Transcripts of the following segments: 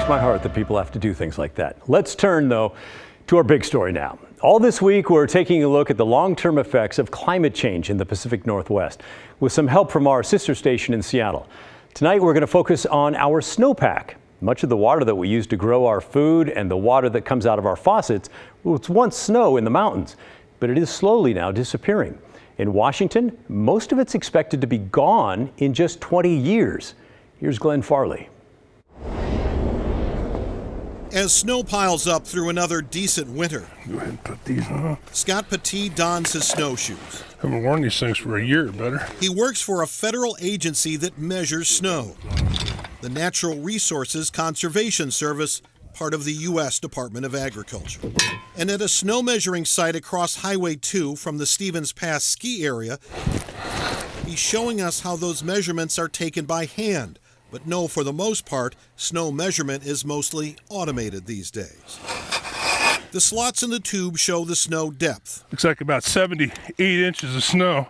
breaks my heart that people have to do things like that. Let's turn, though, to our big story now. All this week, we're taking a look at the long-term effects of climate change in the Pacific Northwest with some help from our sister station in Seattle. Tonight, we're going to focus on our snowpack. Much of the water that we use to grow our food and the water that comes out of our faucets was once snow in the mountains, but it is slowly now disappearing. In Washington, most of it's expected to be gone in just 20 years. Here's Glenn Farley. As snow piles up through another decent winter, Go ahead and put these on. Scott Petit dons his snowshoes. I haven't worn these things for a year, better. He works for a federal agency that measures snow, the Natural Resources Conservation Service, part of the U.S. Department of Agriculture. And at a snow measuring site across Highway 2 from the Stevens Pass ski area, he's showing us how those measurements are taken by hand. But no, for the most part, snow measurement is mostly automated these days. The slots in the tube show the snow depth. Looks like about 78 inches of snow.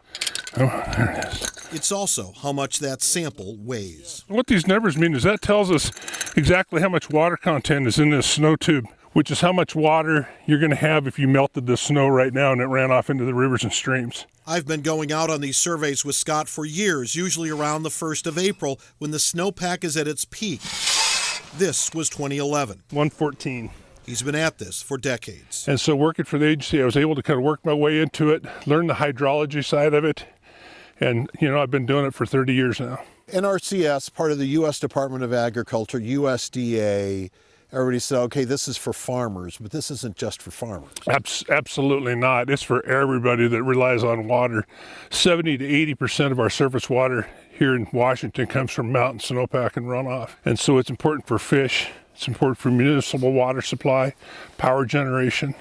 Oh, there it is. It's also how much that sample weighs. What these numbers mean is that tells us exactly how much water content is in this snow tube, which is how much water you're going to have if you melted the snow right now and it ran off into the rivers and streams. I've been going out on these surveys with Scott for years, usually around the 1st of April when the snowpack is at its peak. This was 2011. 114. He's been at this for decades. And so working for the agency, I was able to kind of work my way into it, learn the hydrology side of it. And, I've been doing it for 30 years now. NRCS, part of the U.S. Department of Agriculture, USDA, everybody said, okay, this is for farmers, but this isn't just for farmers. Absolutely not. It's for everybody that relies on water. 70 to 80% of our surface water here in Washington comes from mountain snowpack and runoff. And so it's important for fish, it's important for municipal water supply, power generation,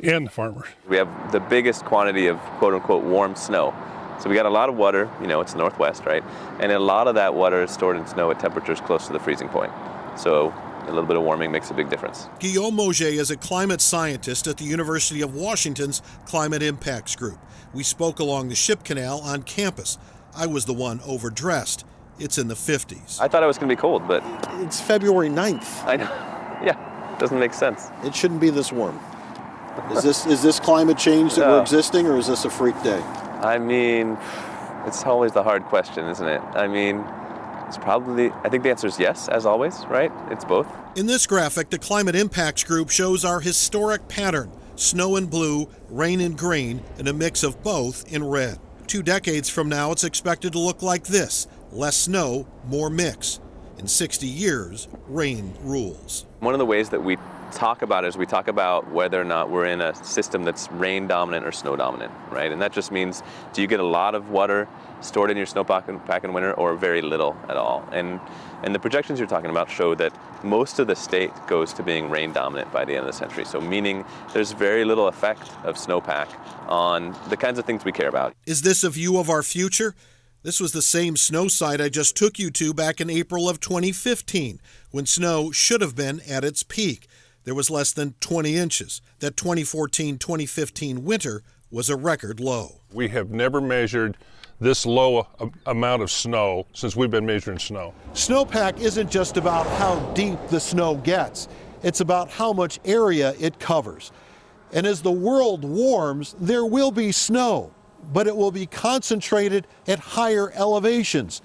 and the farmers. We have the biggest quantity of quote-unquote warm snow. So we got a lot of water, it's the Northwest, right? And a lot of that water is stored in snow at temperatures close to the freezing point. So a little bit of warming makes a big difference. Guillaume Mauger is a climate scientist at the University of Washington's Climate Impacts Group. We spoke along the Ship Canal on campus. I was the one overdressed. It's in the 50s. I thought it was going to be cold, but... It's February 9th. I know. Yeah, doesn't make sense. It shouldn't be this warm. Is this climate change that we're existing, or is this a freak day? It's always the hard question, isn't it? I think the answer is yes, as always, right? It's both. In this graphic, the Climate Impacts Group shows our historic pattern: snow in blue, rain in green, and a mix of both in red. 2 decades from now, it's expected to look like this: less snow, more mix. In 60 years, rain rules. One of the ways that we talk about is we talk about whether or not we're in a system that's rain dominant or snow dominant, right? And that just means, do you get a lot of water stored in your snowpack in winter or very little at all? And the projections you're talking about show that most of the state goes to being rain dominant by the end of the century. So meaning there's very little effect of snowpack on the kinds of things we care about. Is this a view of our future? This was the same snow site I just took you to back in April of 2015, when snow should have been at its peak. There was less than 20 inches. That 2014-2015 winter was a record low. We have never measured this low amount of snow since we've been measuring snow. Snowpack isn't just about how deep the snow gets. It's about how much area it covers. And as the world warms, there will be snow, but it will be concentrated at higher elevations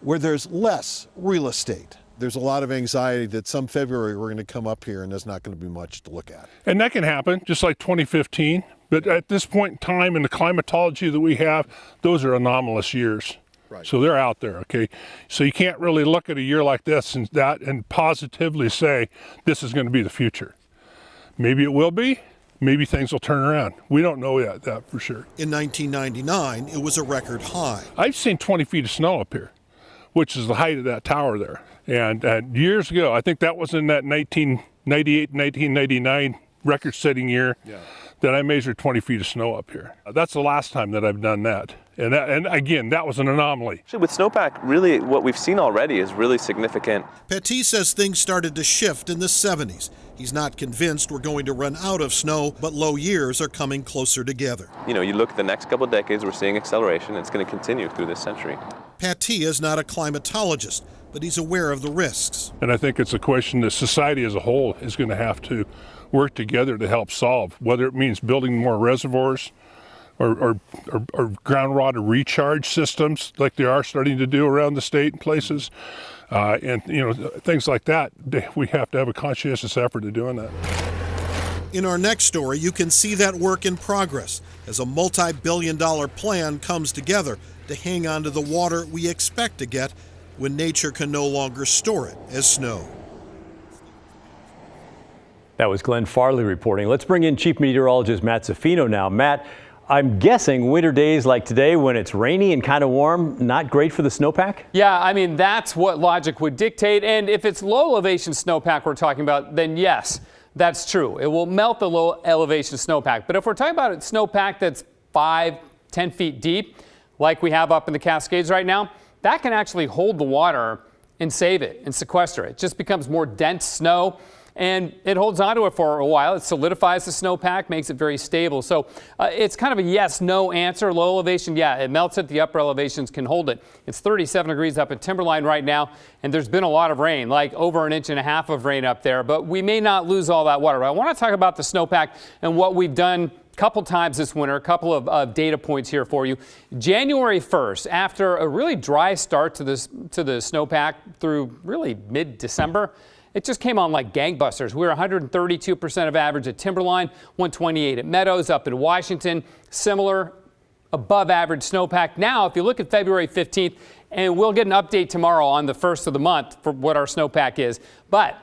where there's less real estate. There's a lot of anxiety that some February we're going to come up here and there's not going to be much to look at. And that can happen, just like 2015. But at this point in time, in the climatology that we have, those are anomalous years. Right. So they're out there, okay? So you can't really look at a year like this and positively say, this is going to be the future. Maybe it will be. Maybe things will turn around. We don't know yet, that for sure. In 1999, it was a record high. I've seen 20 feet of snow up here, which is the height of that tower there. And years ago, I think that was in that 1998, 1999 record-setting year, that I measured 20 feet of snow up here. That's the last time that I've done that. And again, that was an anomaly. Actually, with snowpack, really what we've seen already is really significant. Petit says things started to shift in the 70s. He's not convinced we're going to run out of snow, but low years are coming closer together. You look at the next couple of decades, we're seeing acceleration. It's going to continue through this century. Pat T is not a climatologist, but he's aware of the risks. And I think it's a question that society as a whole is going to have to work together to help solve, whether it means building more reservoirs or groundwater recharge systems like they are starting to do around the state in places. And, things like that, we have to have a conscientious effort to doing that. In our next story, you can see that work in progress as a multi-billion-dollar plan comes together to hang on to the water we expect to get when nature can no longer store it as snow. That was Glenn Farley reporting. Let's bring in Chief Meteorologist Matt Zaffino now. Matt, I'm guessing winter days like today when it's rainy and kind of warm, not great for the snowpack? Yeah, I mean, that's what logic would dictate. And if it's low elevation snowpack we're talking about, then yes, that's true. It will melt the low elevation snowpack. But if we're talking about a snowpack that's 5-10 feet deep, like we have up in the Cascades right now, that can actually hold the water and save it and sequester it. It just becomes more dense snow, and it holds onto it for a while. It solidifies the snowpack, makes it very stable. So it's kind of a yes-no answer. Low elevation, yeah, it melts it. The upper elevations can hold it. It's 37 degrees up at Timberline right now, and there's been a lot of rain, like over 1.5 inches of rain up there, but we may not lose all that water. I want to talk about the snowpack and what we've done couple times this winter, a couple of data points here for you. January 1st, after a really dry start to the snowpack through really mid-December, it just came on like gangbusters. We were 132% of average at Timberline, 128 at Meadows, up in Washington, similar above average snowpack. Now, if you look at February 15th, and we'll get an update tomorrow on the first of the month for what our snowpack is, but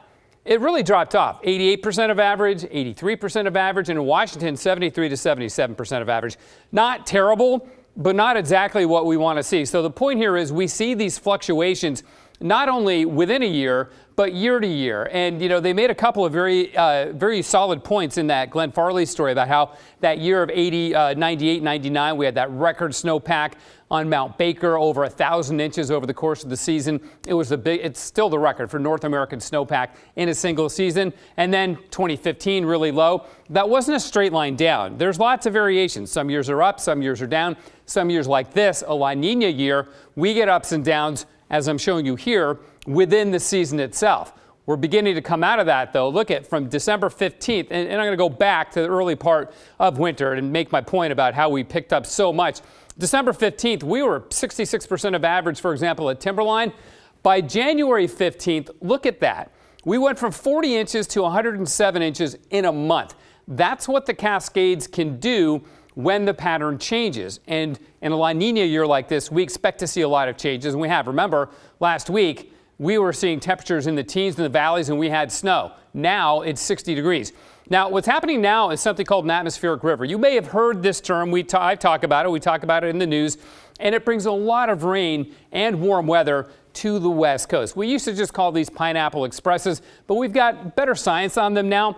it really dropped off. 88% of average, 83% of average, and in Washington, 73 to 77% of average. Not terrible, but not exactly what we want to see. So the point here is we see these fluctuations not only within a year, but year to year. And, they made a couple of very solid points in that Glenn Farley story about how that year of 98, 99, we had that record snowpack on Mount Baker, over 1,000 inches over the course of the season. It's still the record for North American snowpack in a single season. And then 2015, really low. That wasn't a straight line down. There's lots of variations. Some years are up, some years are down. Some years like this, a La Nina year, we get ups and downs, as I'm showing you here, within the season itself. We're beginning to come out of that, though. Look at from December 15th, and I'm going to go back to the early part of winter and make my point about how we picked up so much. December 15th, we were 66% of average, for example, at Timberline. By January 15th, look at that. We went from 40 inches to 107 inches in a month. That's what the Cascades can do when the pattern changes. And in a La Nina year like this, we expect to see a lot of changes, and we have. Remember, last week, we were seeing temperatures in the teens in the valleys, and we had snow. Now it's 60 degrees. Now, what's happening now is something called an atmospheric river. You may have heard this term. I talk about it. We talk about it in the news. And it brings a lot of rain and warm weather to the West Coast. We used to just call these pineapple expresses, but we've got better science on them now.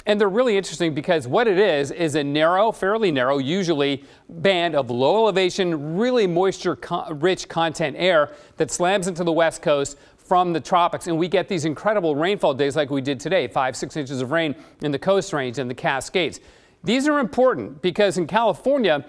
And they're really interesting because what it is a narrow, fairly narrow, usually band of low elevation, really moisture-rich content air that slams into the West Coast from the tropics, and we get these incredible rainfall days like we did today, 5-6 inches of rain in the Coast Range and the Cascades. These are important because in California,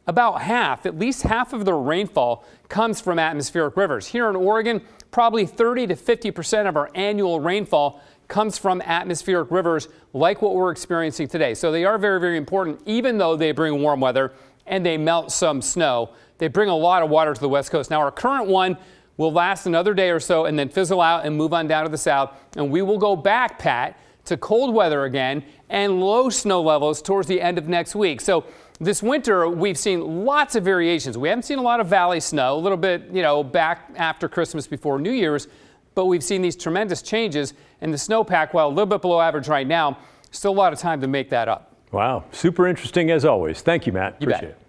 about at least half of the rainfall comes from atmospheric rivers. Here in Oregon, probably 30 to 50% of our annual rainfall comes from atmospheric rivers like what we're experiencing today. So they are very, very important, even though they bring warm weather and they melt some snow. They bring a lot of water to the West Coast. Now, our current one will last another day or so and then fizzle out and move on down to the south. And we will go back, Pat, to cold weather again and low snow levels towards the end of next week. So this winter, we've seen lots of variations. We haven't seen a lot of valley snow, a little bit, back after Christmas before New Year's, but we've seen these tremendous changes in the snowpack, while a little bit below average right now, still a lot of time to make that up. Wow, super interesting as always. Thank you, Matt. You bet. Appreciate it.